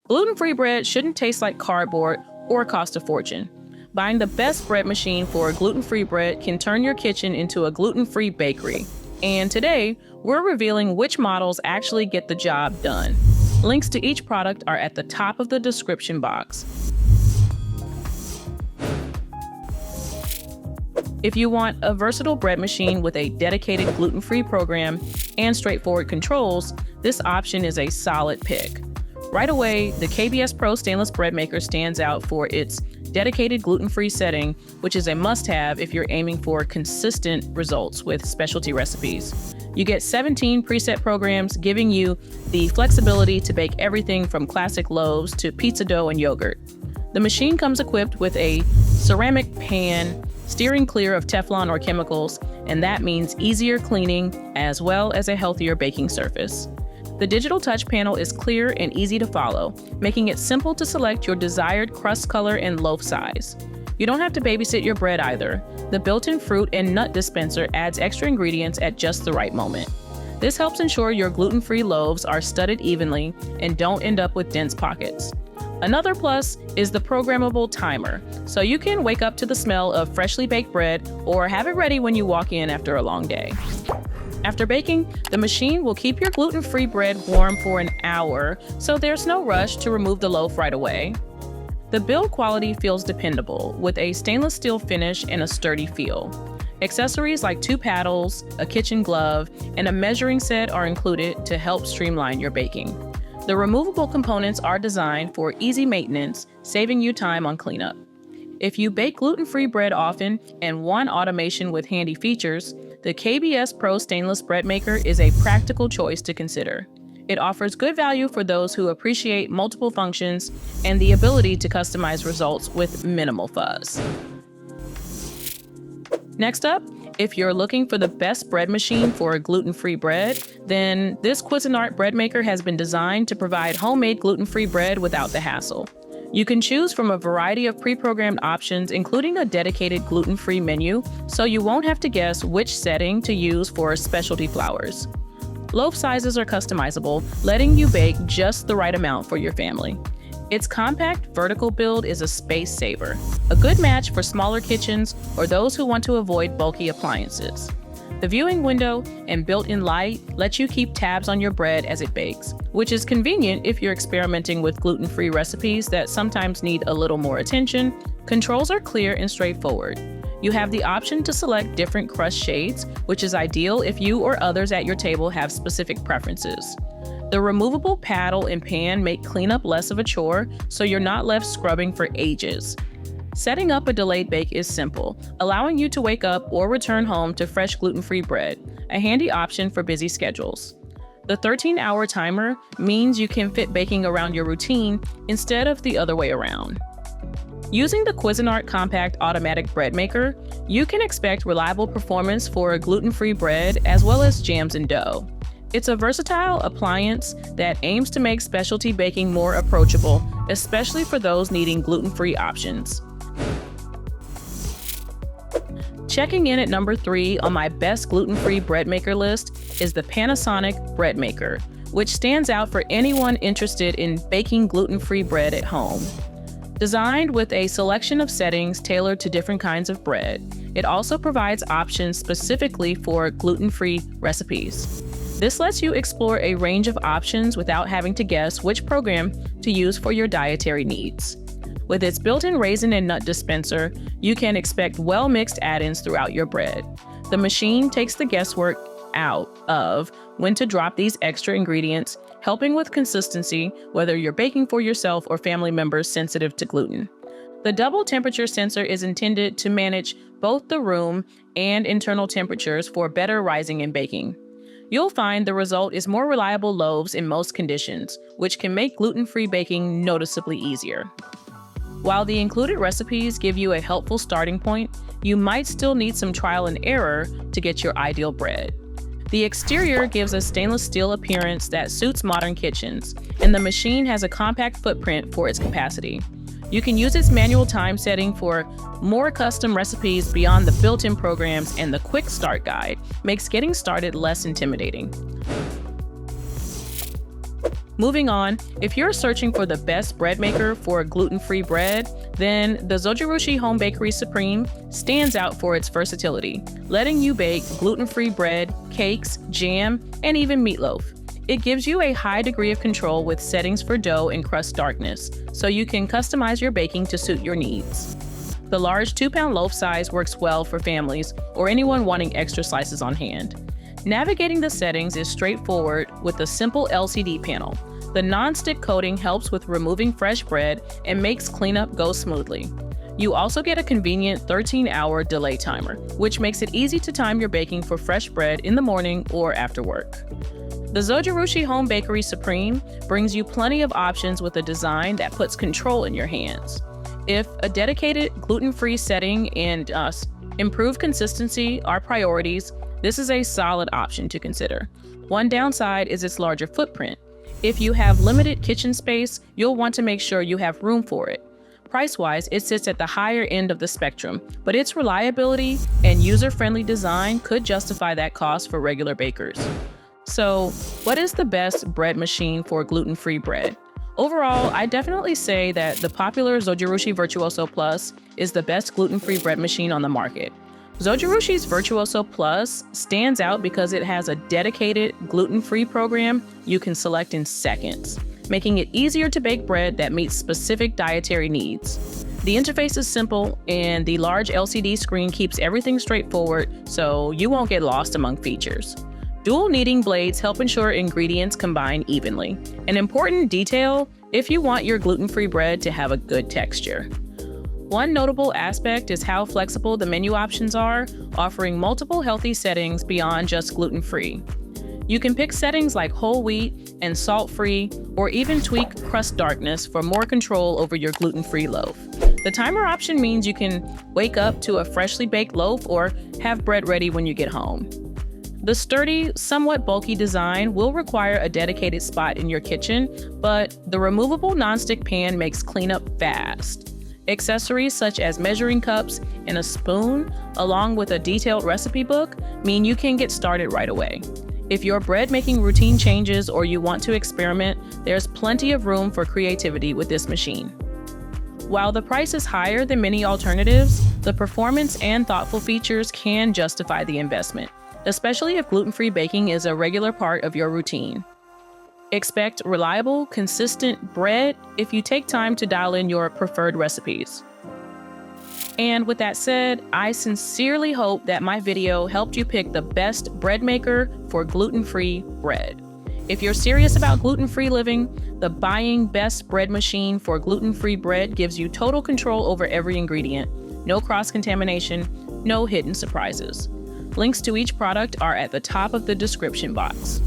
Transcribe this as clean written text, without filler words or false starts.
Gluten-free bread shouldn't taste like cardboard or cost a fortune. Buying the best bread machine for gluten-free bread can turn your kitchen into a gluten-free bakery. And today, we're revealing which models actually get the job done. Links to each product are at the top of the description box. If you want a versatile bread machine with a dedicated gluten-free program and straightforward controls, this option is a solid pick. Right away, the KBS Pro Stainless Bread Maker stands out for its dedicated gluten-free setting, which is a must-have if you're aiming for consistent results with specialty recipes. You get 17 preset programs, giving you the flexibility to bake everything from classic loaves to pizza dough and yogurt. The machine comes equipped with a ceramic pan, steering clear of Teflon or chemicals, and that means easier cleaning as well as a healthier baking surface. The digital touch panel is clear and easy to follow, making it simple to select your desired crust color and loaf size. You don't have to babysit your bread either. The built-in fruit and nut dispenser adds extra ingredients at just the right moment. This helps ensure your gluten-free loaves are studded evenly and don't end up with dense pockets. Another plus is the programmable timer, so you can wake up to the smell of freshly baked bread or have it ready when you walk in after a long day. After baking, the machine will keep your gluten-free bread warm for an hour, so there's no rush to remove the loaf right away. The build quality feels dependable, with a stainless steel finish and a sturdy feel. Accessories like 2 paddles, a kitchen glove, and a measuring set are included to help streamline your baking. The removable components are designed for easy maintenance, saving you time on cleanup. If you bake gluten-free bread often and want automation with handy features, the KBS Pro Stainless Bread Maker is a practical choice to consider. It offers good value for those who appreciate multiple functions and the ability to customize results with minimal fuzz. Next up, if you're looking for the best bread machine for gluten-free bread, then this Cuisinart bread maker has been designed to provide homemade gluten-free bread without the hassle. You can choose from a variety of pre-programmed options, including a dedicated gluten-free menu, so you won't have to guess which setting to use for specialty flours. Loaf sizes are customizable, letting you bake just the right amount for your family. Its compact vertical build is a space saver, a good match for smaller kitchens or those who want to avoid bulky appliances. The viewing window and built-in light let you keep tabs on your bread as it bakes, which is convenient if you're experimenting with gluten-free recipes that sometimes need a little more attention. Controls are clear and straightforward. You have the option to select different crust shades, which is ideal if you or others at your table have specific preferences. The removable paddle and pan make cleanup less of a chore, so you're not left scrubbing for ages. Setting up a delayed bake is simple, allowing you to wake up or return home to fresh gluten-free bread, a handy option for busy schedules. The 13-hour timer means you can fit baking around your routine instead of the other way around. Using the Cuisinart Compact Automatic Bread Maker, you can expect reliable performance for gluten-free bread as well as jams and dough. It's a versatile appliance that aims to make specialty baking more approachable, especially for those needing gluten-free options. Checking in at number 3 on my best gluten-free bread maker list is the Panasonic Bread Maker, which stands out for anyone interested in baking gluten-free bread at home. Designed with a selection of settings tailored to different kinds of bread, it also provides options specifically for gluten-free recipes. This lets you explore a range of options without having to guess which program to use for your dietary needs. With its built-in raisin and nut dispenser, you can expect well-mixed add-ins throughout your bread. The machine takes the guesswork out of when to drop these extra ingredients, helping with consistency whether you're baking for yourself or family members sensitive to gluten. The double temperature sensor is intended to manage both the room and internal temperatures for better rising and baking. You'll find the result is more reliable loaves in most conditions, which can make gluten-free baking noticeably easier. While the included recipes give you a helpful starting point, you might still need some trial and error to get your ideal bread. The exterior gives a stainless steel appearance that suits modern kitchens, and the machine has a compact footprint for its capacity. You can use its manual time setting for more custom recipes beyond the built-in programs, and the quick start guide makes getting started less intimidating. Moving on, if you're searching for the best bread maker for gluten-free bread, then the Zojirushi Home Bakery Supreme stands out for its versatility, letting you bake gluten-free bread, cakes, jam, and even meatloaf. It gives you a high degree of control with settings for dough and crust darkness, so you can customize your baking to suit your needs. The large 2-pound loaf size works well for families or anyone wanting extra slices on hand. Navigating the settings is straightforward with a simple LCD panel. The non-stick coating helps with removing fresh bread and makes cleanup go smoothly. You also get a convenient 13-hour delay timer, which makes it easy to time your baking for fresh bread in the morning or after work. The Zojirushi Home Bakery Supreme brings you plenty of options with a design that puts control in your hands. If a dedicated gluten-free setting and improved consistency are priorities, this is a solid option to consider. One downside is its larger footprint. If you have limited kitchen space, you'll want to make sure you have room for it. Price-wise, it sits at the higher end of the spectrum, but its reliability and user-friendly design could justify that cost for regular bakers. So, what is the best bread machine for gluten-free bread? Overall, I definitely say that the popular Zojirushi Virtuoso Plus is the best gluten-free bread machine on the market. Zojirushi's Virtuoso Plus stands out because it has a dedicated gluten-free program you can select in seconds, making it easier to bake bread that meets specific dietary needs. The interface is simple, and the large LCD screen keeps everything straightforward, so you won't get lost among features. Dual kneading blades help ensure ingredients combine evenly. An important detail if you want your gluten-free bread to have a good texture. One notable aspect is how flexible the menu options are, offering multiple healthy settings beyond just gluten-free. You can pick settings like whole wheat and salt-free, or even tweak crust darkness for more control over your gluten-free loaf. The timer option means you can wake up to a freshly baked loaf or have bread ready when you get home. The sturdy, somewhat bulky design will require a dedicated spot in your kitchen, but the removable nonstick pan makes cleanup fast. Accessories such as measuring cups and a spoon, along with a detailed recipe book, mean you can get started right away. If your bread making routine changes or you want to experiment, there's plenty of room for creativity with this machine. While the price is higher than many alternatives, the performance and thoughtful features can justify the investment, especially if gluten-free baking is a regular part of your routine. Expect reliable, consistent bread if you take time to dial in your preferred recipes. And with that said, I sincerely hope that my video helped you pick the best bread maker for gluten-free bread. If you're serious about gluten-free living, the Buying Best Bread Machine for gluten-free bread gives you total control over every ingredient, no cross-contamination, no hidden surprises. Links to each product are at the top of the description box.